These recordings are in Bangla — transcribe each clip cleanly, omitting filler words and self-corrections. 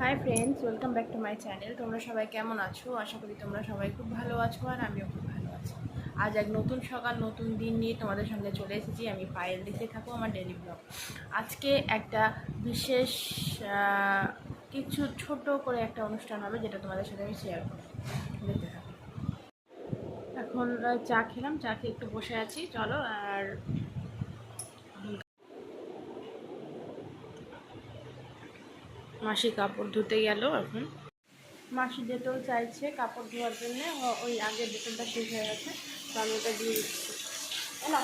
Hi friends, welcome back to my channel. তোমরা সবাই কেমন আছো? আশা করি তোমরা সবাই খুব ভালো আছো আর আমিও খুব ভালো আছি। আজ এক নতুন সকাল, নতুন দিন নিয়ে তোমাদের সঙ্গে চলে এসেছি। আমি পায়েল, দেখতে থাকো আমার ডেলি ব্লগ। আজকে একটা বিশেষ কিছু ছোট করে একটা অনুষ্ঠান হবে, যেটা তোমাদের সাথে আমি শেয়ার করব। দেখতে থাকো। এখন চা খেলাম, চা খেয়ে একটু বসে আছি। চলো। আর মাসি কাপড় ধুতে গেল। এখন মাসি ডেটল চাইছে কাপড় ধোয়ার জন্য, ওই আগের ডেটলটা শেষ হয়ে গেছে, তো আমি ওটা দিয়ে দিচ্ছি। না,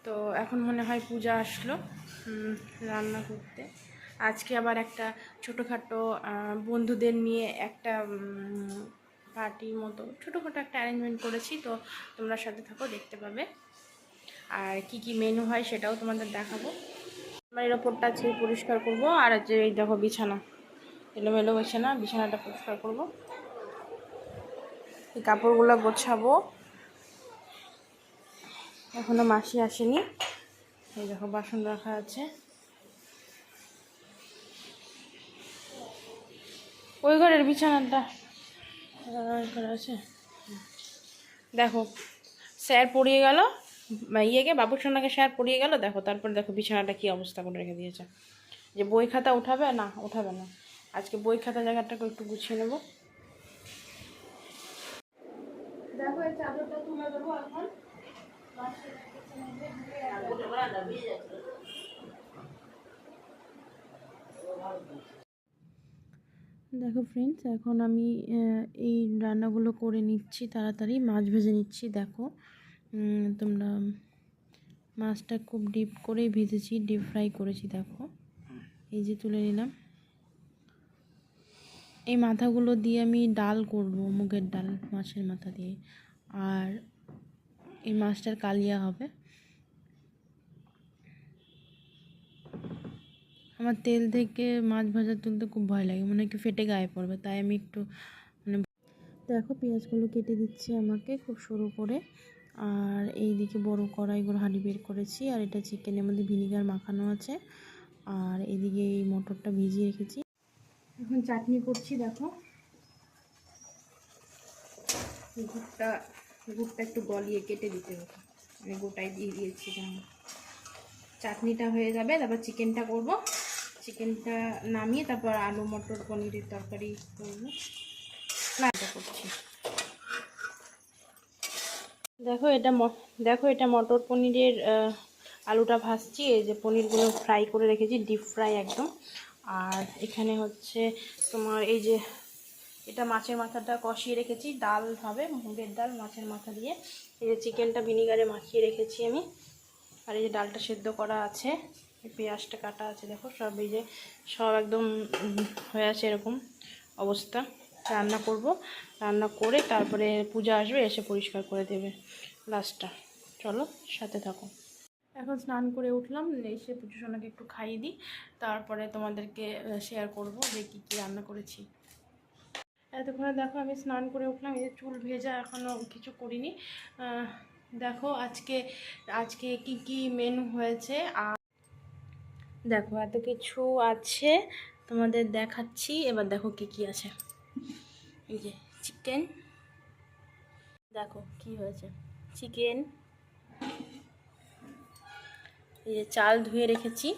তো এখন মনে হয় পূজা আসলো রান্না করতে। আজকে আবার একটা ছোটোখাটো বন্ধুদের নিয়ে একটা পার্টির মতো ছোটোখাটো একটা অ্যারেঞ্জমেন্ট করেছি। তো তোমরা সাথে থাকো, দেখতে পাবে। আর কি কি মেনু হয় সেটাও তোমাদের দেখাবো। আমার এর ওপরটা আজকে পরিষ্কার করবো। আর যে এই দেখো বিছানা এলোমেলো হয়েছে না, বিছানাটা পরিষ্কার করবো। এই কাপড়গুলো গোছাবো। এখনো মাসি আসেনি। এই দেখো বাসন রাখা আছে। ওই ঘরের বিছানাটা ঘরে আছে। দেখো স্যার পড়িয়ে গেল, ইয়েকে বাবুসোনাকে স্যার পড়িয়ে গেল। দেখো তারপর দেখো বিছানাটা কি অবস্থা করে রেখে দিয়েছে। যে বই খাতা উঠাবে না, উঠাবে না। আজকে বই খাতা জায়গাটাকে একটু গুছিয়ে নেবো। দেখো এই চাদরটা তুলে দেবো এখন। দেখো ফ্রেন্ডস, এখন আমি এই রান্নাগুলো করে নিচ্ছি, তাড়াতাড়ি মাছ ভেজে নিচ্ছি। দেখো তোমরা, মাছটা খুব ডিপ করেই ভেজেছি, ডিপ ফ্রাই করেছি। দেখো এই যে তুলে নিলাম। এই মাথাগুলো দিয়ে আমি ডাল করব, মুগের ডাল মাছের মাথা দিয়ে। আর এই মাছটার কালিয়া হবে। আমার তেল থেকে মাছ ভাজা তুলতে খুব ভয় লাগে, মনে হয় একটু ফেটে গায়ে পড়বে, তাই আমি একটু মানে দেখো পেঁয়াজগুলো কেটে দিচ্ছি আমাকে খুব সরু করে। আর এই দিকে বড় কড়াইগুলো হাঁড়ি বের করেছি। আর এটা চিকেনের মধ্যে ভিনিগার মাখানো আছে। আর এদিকে এই মটরটা ভিজিয়ে রেখেছি। এখন চাটনি করছি। দেখো গুড়টা একটু গলিয়ে কেটে দিতে হবে, আমি গোটাই দিয়ে দিয়েছি। চাটনিটা হয়ে যাবে, তারপর চিকেনটা করব। চিকেনটা নামিয়ে তারপর আলু মটর পনিরের তরকারি করবো। না, এটা করছি। দেখো এটা মটর পনিরের আলুটা ভাজছি। এই যে পনিরগুলো ফ্রাই করে রেখেছি, ডিপ ফ্রাই একদম। আর এখানে হচ্ছে তোমার এই যে এটা মাছের মাথাটা কষিয়ে রেখেছি, ডাল হবে মুগের ডাল মাছের মাথা দিয়ে। এই যে চিকেনটা ভিনিগারে মাখিয়ে রেখেছি আমি। আর এই যে ডালটা সেদ্ধ করা আছে, পেঁয়াজটা কাটা আছে। দেখো সব এই যে সব একদম হয়ে আছে এরকম অবস্থা। রান্না করব, রান্না করে তারপরে পূজা আসবে, এসে পরিষ্কার করে দেবে লাস্টটা। চলো সাথে থাকো। এখন স্নান করে উঠলাম, এসে পুজো সোনাকে একটু খাইয়ে দিই, তারপরে তোমাদেরকে শেয়ার করব যে কী কী রান্না করেছি। এতক্ষণে দেখো আমি স্নান করে উঠলাম, এই যে চুল ভেজা, এখনও কিছু করিনি। দেখো আজকে কি কি মেনু হয়েছে। আর দেখো এত কিছু আছে, তোমাদের দেখাচ্ছি। এবার দেখো কি কি আছে। এই যে চিকেন, দেখো কি হয়েছে। চিকেন, এই যে চাল ধুয়ে রেখেছি,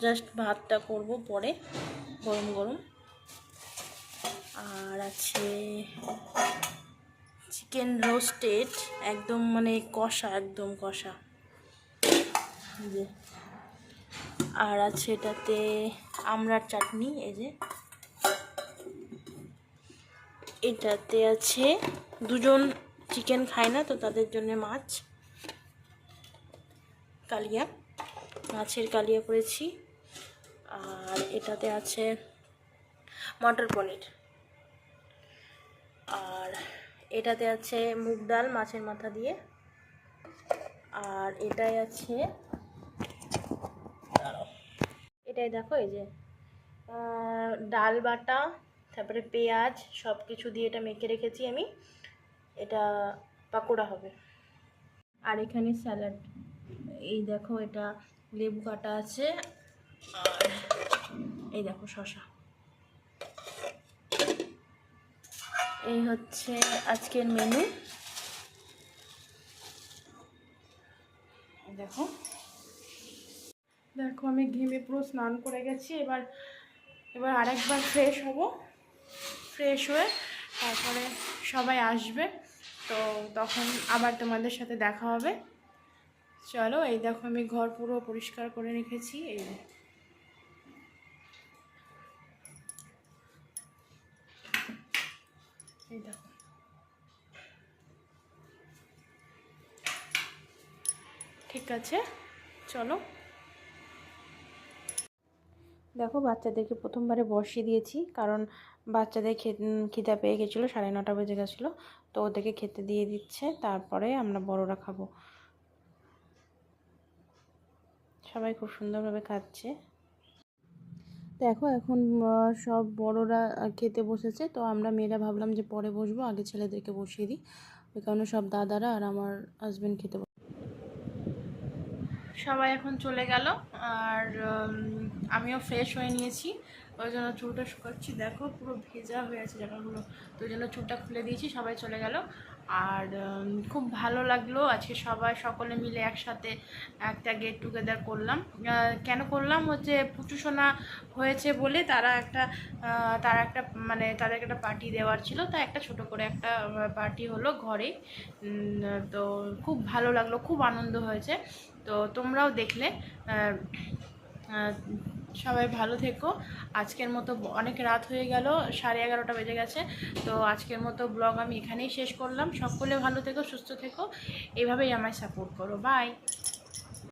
জাস্ট ভাতটা করব পরে গরম গরম। আর আছে চিকেন রোস্টেড, একদম মানে কষা, একদম কষা। যে আর আছে এটাতে আমড়ার চাটনি। এই যে এটাতে আছে, দুজন চিকেন খায় না তো তাদের জন্য মাছ কালিয়া, মাছের কালিয়া করেছি। আর এটাতে আছে মটর পনির। আর এটাতে আছে মুগ ডাল মাছের মাথা দিয়ে। আর এটাই আছে, এটাই দেখো এই যে ডাল বাটা, তারপরে পেঁয়াজ সব কিছু দিয়ে এটা মেখে রেখেছি আমি। এটা পাকোড়া হবে। আর এখানে স্যালাড, এই দেখো এটা লেবু কাটা আছে, আর এই দেখো শসা। এই হচ্ছে আজকের মেনু। দেখো দেখো আমি ঘেমে পুরো স্নান করে গেছি। এবার আরেকবার ফ্রেশ হব। ফ্রেশ হয়ে তারপরে সবাই আসবে, তো তখন আবার তোমাদের সাথে দেখা হবে। চলো, এই দেখো আমি ঘর পুরো পরিষ্কার করে রেখেছি। এই দেখো, ঠিক আছে চলো। দেখো বাচ্চাদেরকে প্রথমবারে বসিয়ে দিয়েছি, কারণ বাচ্চাদের খিদা পেয়ে গেছিলো, 9:30 বেজে গেছিলো। তো ওদেরকে খেতে দিয়ে দিচ্ছে, তারপরে আমরা বড়রা খাবো। সবাই খুব সুন্দরভাবে খাচ্ছে। দেখো এখন সব বড়রা খেতে বসেছে, তো আমরা মেয়েরা ভাবলাম যে পরে বসবো, আগে ছেলেদেরকে বসিয়ে দিই। ওই কারণে সব দাদারা আর আমার হাজব্যান্ড খেতে সবাই এখন চলে গেল। আর আমিও ফ্রেশ হয়ে নিয়েছি, ওই জন্য চুলটা শুকাচ্ছি। দেখো পুরো ভেজা হয়ে আছে জায়গাগুলো, তো ওই জন্য চুলটা খুলে দিয়েছি। সবাই চলে গেল। আর খুব ভালো লাগলো আজকে সকলে মিলে একসাথে একটা গেট টুগেদার করলাম। কেন করলাম হচ্ছে পুচু সোনা হয়েছে বলে তারা একটা মানে তাদের একটা পার্টি দেওয়ার ছিল, তাই একটা ছোট করে একটা পার্টি হলো ঘরে। তো খুব ভালো লাগলো, খুব আনন্দ হয়েছে। তো তোমরাও দেখলে। সবাই ভালো থেকো। আজকের মতো অনেক রাত হয়ে গেল, 11:30 বেজে গেছে। তো আজকের মতো ব্লগ আমি এখানেই শেষ করলাম। সকলে ভালো থেকো, সুস্থ থেকো, এভাবেই আমায় সাপোর্ট করো। বাই।